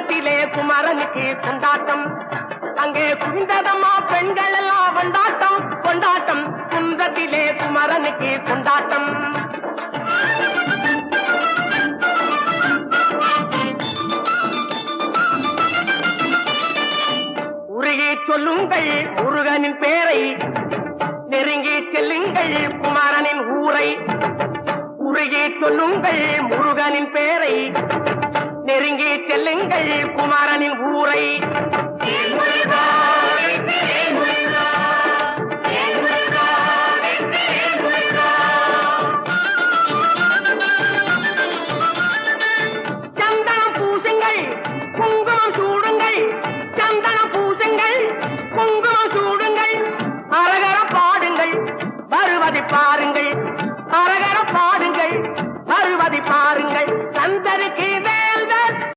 குன்றத்திலே குமரனுக்கு கொண்டாட்டம். அங்கே குவிந்ததம்மா பெண்கள் எல்லாம் கொண்டாட்டம் கொண்டாட்டம். குன்றத்திலே குமரனுக்கு கொண்டாட்டம். உருகி சொல்லுங்கள் முருகனின் பேரை, நெருங்கி செல்லுங்கள் குமரனின் ஊரை. உருகி சொல்லுங்கள் முருகனின் பேரை, நெருங்கி செல்லுங்கள் குமரனின் ஊரை. சந்தனம் பூசுங்கள்